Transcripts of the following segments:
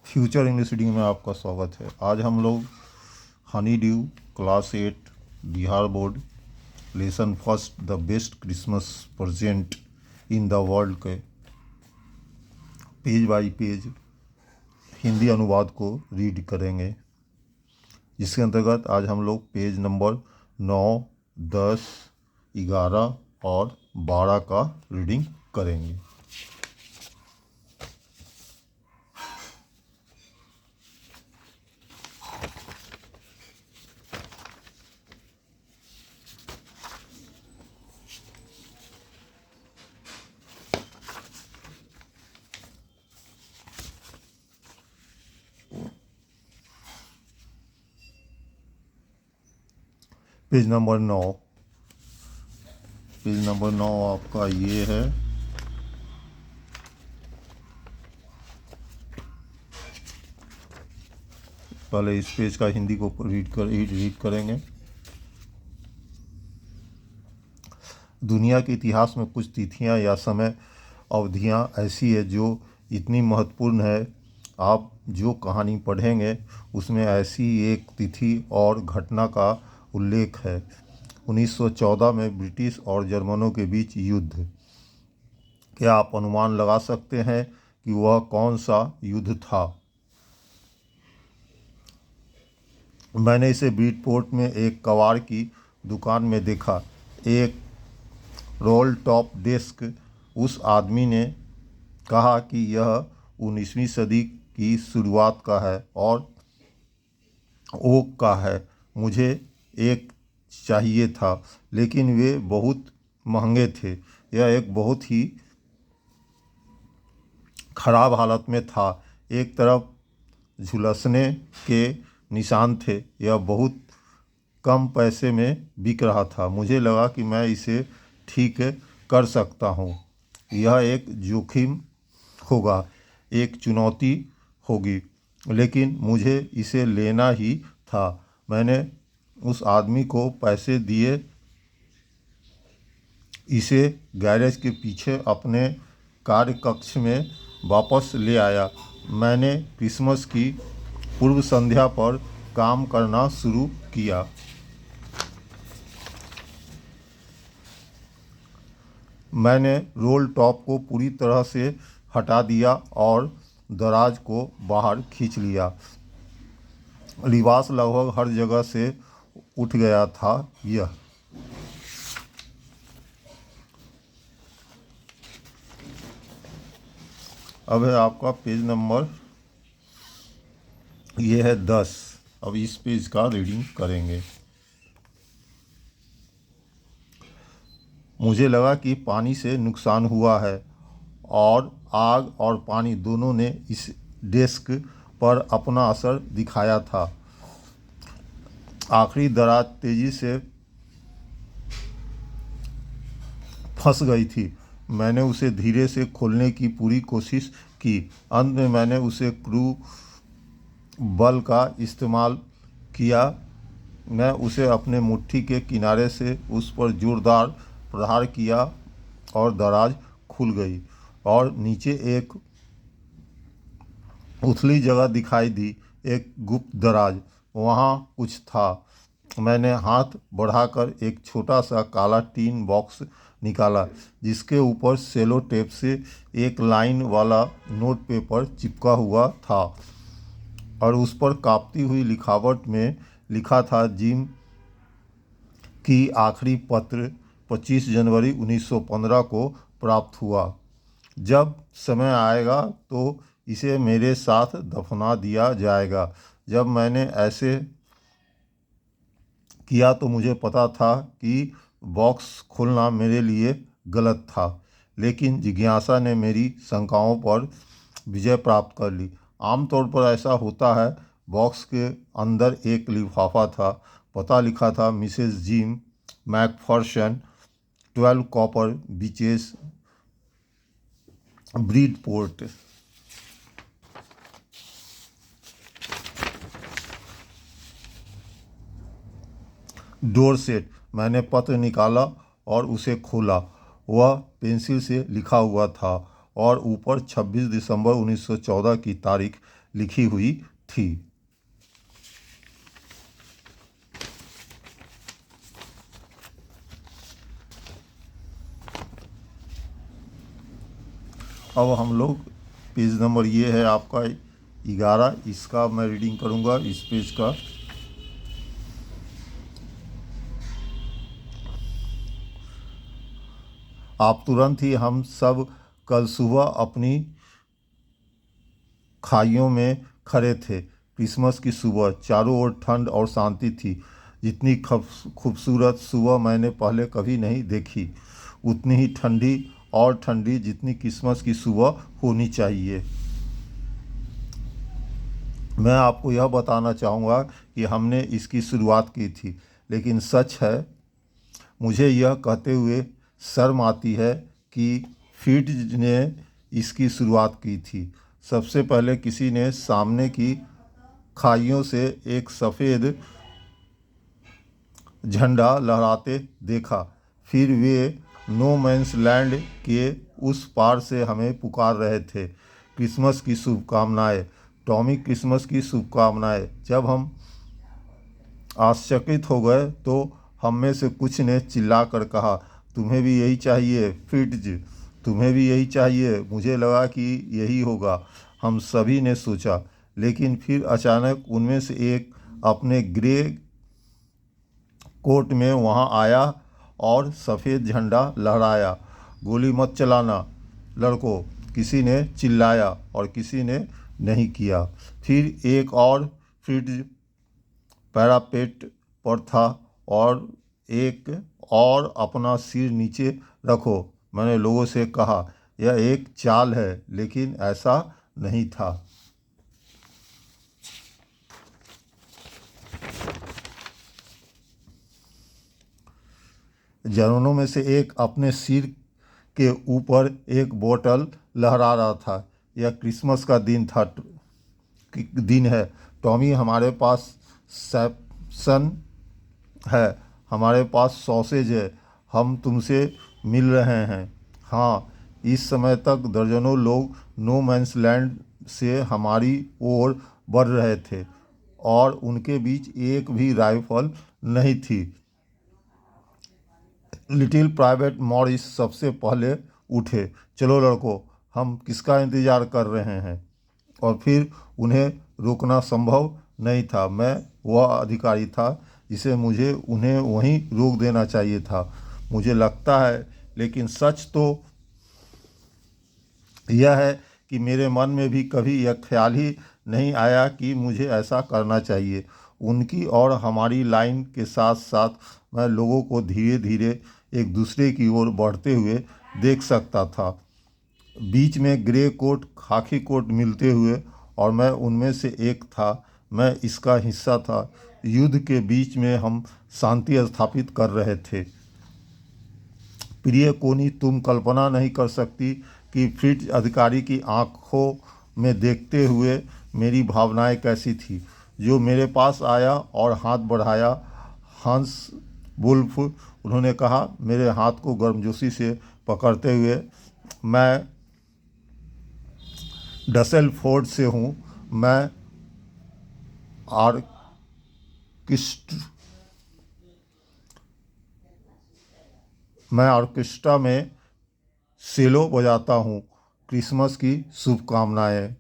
Future English reading में आपका स्वागत है। आज हम लोग Honey due class 8 Bihar board lesson first the best Christmas present in the world के पेज बाय पेज हिंदी अनुवाद को रीड करेंगे, जिसके अंतर्गत आज हम लोग पेज नंबर 9, 10, 11 और 12 का रीडिंग करेंगे। पेज नंबर 9 आपका ये है। पहले इस पेज का हिंदी को रीड करेंगे। दुनिया के इतिहास में कुछ तिथियां या समय अवधियां ऐसी है जो इतनी महत्वपूर्ण है, आप जो कहानी पढ़ेंगे उसमें ऐसी एक तिथि और घटना का उल्लेख है। 1914 में ब्रिटिश और जर्मनों के बीच युद्ध। क्या आप अनुमान लगा सकते हैं कि वह कौन सा युद्ध था? मैंने इसे ब्रिडपोर्ट में एक कबाड़ की दुकान में देखा। एक रोल टॉप डेस्क। उस आदमी ने कहा कि यह 19वीं सदी की शुरुआत का है और ओक का है। मुझे एक चाहिए था, लेकिन वे बहुत महंगे थे। यह एक बहुत ही खराब हालत में था। एक तरफ झुलसने के निशान थे। यह बहुत कम पैसे में बिक रहा था। मुझे लगा कि मैं इसे ठीक कर सकता हूँ। यह एक जोखिम होगा, एक चुनौती होगी, लेकिन मुझे इसे लेना ही था। मैंने उस आदमी को पैसे दिए, इसे गैरेज के पीछे अपने कार्य कक्ष में वापस ले आया। मैंने क्रिसमस की पूर्व संध्या पर काम करना शुरू किया। मैंने रोल टॉप को पूरी तरह से हटा दिया और दराज को बाहर खींच लिया। लिबास लगभग हर जगह से उठ गया था। यह अब है आपका पेज नंबर, ये है 10। अब इस पेज का रीडिंग करेंगे। मुझे लगा कि पानी से नुकसान हुआ है और आग और पानी दोनों ने इस डेस्क पर अपना असर दिखाया था। आखिरी दराज तेजी से फंस गई थी। मैंने उसे धीरे से खोलने की पूरी कोशिश की। अंत में मैंने उसे क्रू बल का इस्तेमाल किया। मैं उसे अपने मुट्ठी के किनारे से उस पर जोरदार प्रहार किया और दराज खुल गई और नीचे एक उथली जगह दिखाई दी। एक गुप्त दराज। वहाँ कुछ था। मैंने हाथ बढ़ाकर एक छोटा सा काला टीन बॉक्स निकाला, जिसके ऊपर सेलो टेप से एक लाइन वाला नोट पेपर चिपका हुआ था और उस पर कांपती हुई लिखावट में लिखा था, जिम की आखिरी पत्र 25 जनवरी 1915 को प्राप्त हुआ। जब समय आएगा तो इसे मेरे साथ दफना दिया जाएगा। जब मैंने ऐसे किया तो मुझे पता था कि बॉक्स खोलना मेरे लिए गलत था, लेकिन जिज्ञासा ने मेरी शंकाओं पर विजय प्राप्त कर ली। आमतौर पर ऐसा होता है। बॉक्स के अंदर एक लिफाफा था। पता लिखा था, Mrs gym Macpherson, 12 copper beaches, Bridport. Dorset. मैंने पत्र निकाला और उसे खोला। वह पेंसिल से लिखा हुआ था और ऊपर 26 दिसंबर 1914 की तारीख लिखी हुई थी। अब हम लोग पेज नंबर ये है आपका 11, इसका मैं रीडिंग करूँगा इस पेज का। आप तुरंत ही हम सब कल सुबह अपनी खाइयों में खड़े थे। क्रिसमस की सुबह, चारों ओर ठंड और शांति थी। जितनी खूबसूरत सुबह मैंने पहले कभी नहीं देखी, उतनी ही ठंडी और ठंडी जितनी क्रिसमस की सुबह होनी चाहिए। मैं आपको यह बताना चाहूँगा कि हमने इसकी शुरुआत की थी, लेकिन सच है, मुझे यह कहते हुए शर्म आती है कि फिट्ज ने इसकी शुरुआत की थी। सबसे पहले किसी ने सामने की खाइयों से एक सफ़ेद झंडा लहराते देखा। फिर वे नो मैंस लैंड के उस पार से हमें पुकार रहे थे, क्रिसमस की शुभकामनाएं टॉमी, क्रिसमस की शुभकामनाएं। जब हम आश्चर्यचकित हो गए तो हम में से कुछ ने चिल्लाकर कहा, तुम्हें भी यही चाहिए फिट्ज, तुम्हें भी यही चाहिए। मुझे लगा कि यही होगा, हम सभी ने सोचा। लेकिन फिर अचानक उनमें से एक अपने ग्रे कोट में वहां आया और सफ़ेद झंडा लहराया। गोली मत चलाना लड़कों, किसी ने चिल्लाया और किसी ने नहीं किया। फिर एक और फिट्ज पैरापेट पर था और एक और अपना सिर नीचे रखो। मैंने लोगों से कहा, यह एक चाल है, लेकिन ऐसा नहीं था। जवानों में से एक अपने सिर के ऊपर एक बोतल लहरा रहा था। यह क्रिसमस का दिन है टॉमी, हमारे पास सैप्सन है, हमारे पास सॉसेज है, हम तुमसे मिल रहे हैं। हाँ, इस समय तक दर्जनों लोग नो मैंस लैंड से हमारी ओर बढ़ रहे थे और उनके बीच एक भी राइफल नहीं थी। लिटिल प्राइवेट मॉरिस सबसे पहले उठे। चलो लड़कों, हम किसका इंतज़ार कर रहे हैं? और फिर उन्हें रोकना संभव नहीं था। मैं वह अधिकारी था जिसे मुझे उन्हें वहीं रोक देना चाहिए था, मुझे लगता है। लेकिन सच तो यह है कि मेरे मन में भी कभी यह ख्याल ही नहीं आया कि मुझे ऐसा करना चाहिए। उनकी और हमारी लाइन के साथ साथ मैं लोगों को धीरे धीरे एक दूसरे की ओर बढ़ते हुए देख सकता था। बीच में ग्रे कोट खाकी कोट मिलते हुए, और मैं उनमें से एक था। मैं इसका हिस्सा था। युद्ध के बीच में हम शांति स्थापित कर रहे थे। प्रिय कोनी, तुम कल्पना नहीं कर सकती कि फ्रिट्ज अधिकारी की आंखों में देखते हुए मेरी भावनाएं कैसी थी। जो मेरे पास आया और हाथ बढ़ाया, हंस वुल्फ, उन्होंने कहा, मेरे हाथ को गर्मजोशी से पकड़ते हुए, मैं डसेलफोर्ड से हूँ। आर्किस्ट मैं ऑर्केस्ट्रा में सेलो बजाता हूँ। क्रिसमस की शुभकामनाएं।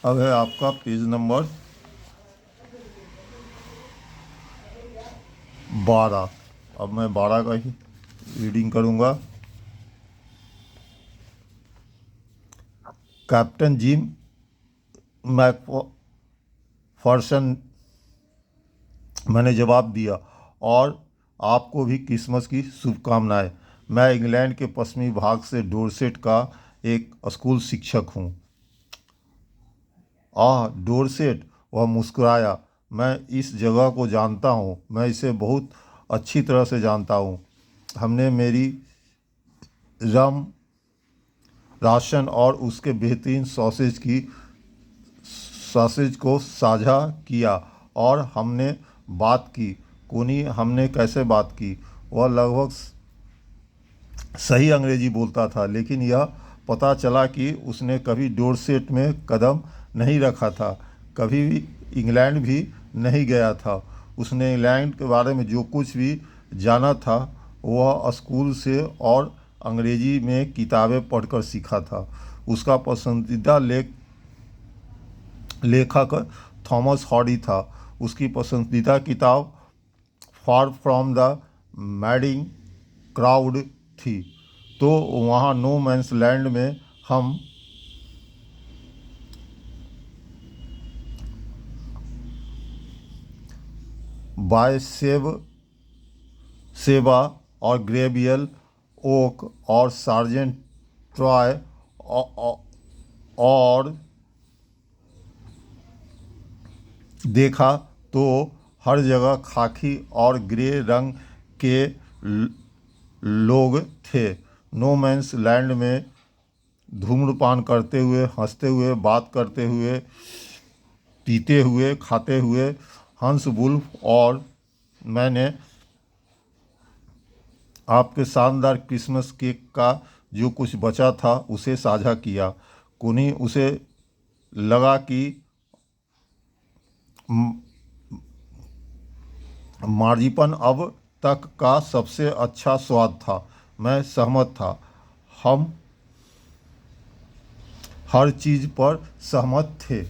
अब है आपका पेज नंबर 12। अब मैं 12 का ही रीडिंग करूँगा। कैप्टन जिम मैकफर्सन, मैंने जवाब दिया, और आपको भी क्रिसमस की शुभकामनाएं। मैं इंग्लैंड के पश्चिमी भाग से डोरसेट का एक स्कूल शिक्षक हूँ। डोरसेट, वह मुस्कुराया। मैं इस जगह को जानता हूँ, मैं इसे बहुत अच्छी तरह से जानता हूँ। हमने मेरी रम राशन और उसके बेहतरीन सॉसेज की सॉसेज को साझा किया और हमने बात की। कोनी हमने कैसे बात की? वह लगभग सही अंग्रेजी बोलता था, लेकिन यह पता चला कि उसने कभी डोरसेट में कदम नहीं रखा था, कभी भी इंग्लैंड भी नहीं गया था। उसने इंग्लैंड के बारे में जो कुछ भी जाना था वह स्कूल से और अंग्रेजी में किताबें पढ़कर सीखा था। उसका पसंदीदा लेखक थॉमस हार्डी था। उसकी पसंदीदा किताब far from the madding crowd थी। तो वहाँ नो मैंस लैंड में हम सेवा और ग्रेबियल ओक और सार्जेंट ट्रॉय और देखा तो हर जगह खाकी और ग्रे रंग के लोग थे। नो मैंस लैंड में धूम्रपान करते हुए, हंसते हुए, बात करते हुए, पीते हुए, खाते हुए हंस वुल्फ और मैंने आपके शानदार क्रिसमस केक का जो कुछ बचा था उसे साझा किया। कोनी उसे लगा कि मार्जिपन अब तक का सबसे अच्छा स्वाद था। मैं सहमत था। हम हर चीज़ पर सहमत थे।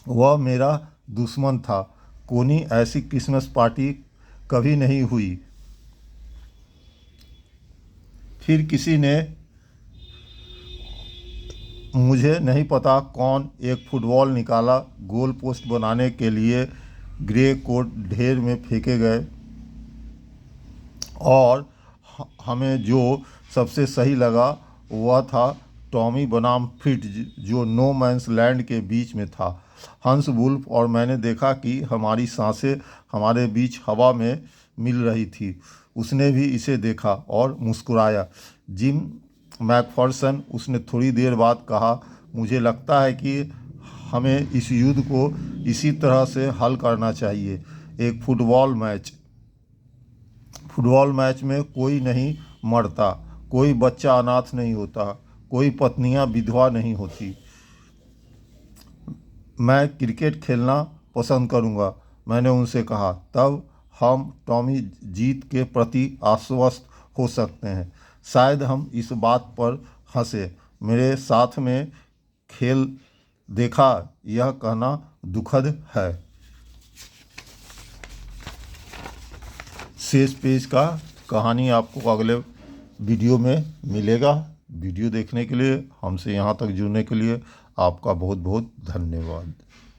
वह मेरा दुश्मन था। कोनी ऐसी क्रिसमस पार्टी कभी नहीं हुई। फिर किसी ने, मुझे नहीं पता कौन, एक फुटबॉल निकाला। गोल पोस्ट बनाने के लिए ग्रे कोट ढेर में फेंके गए और हमें जो सबसे सही लगा वह था टॉमी बनाम फ्रिट्ज, जो नो मैंस लैंड के बीच में था। हंस वुल्फ और मैंने देखा कि हमारी सांसें हमारे बीच हवा में मिल रही थी। उसने भी इसे देखा और मुस्कुराया। जिम मैकफर्सन, उसने थोड़ी देर बाद कहा, मुझे लगता है कि हमें इस युद्ध को इसी तरह से हल करना चाहिए। एक फुटबॉल मैच में कोई नहीं मरता, कोई बच्चा अनाथ नहीं होता, कोई पत्नियां विधवा नहीं होती। मैं क्रिकेट खेलना पसंद करूंगा, मैंने उनसे कहा। तब हम टॉमी जीत के प्रति आश्वस्त हो सकते हैं। शायद हम इस बात पर हंसे। मेरे साथ में खेल देखा, यह कहना दुखद है। शेष पेज का कहानी आपको अगले वीडियो में मिलेगा। वीडियो देखने के लिए, हमसे यहाँ तक जुड़ने के लिए आपका बहुत बहुत धन्यवाद।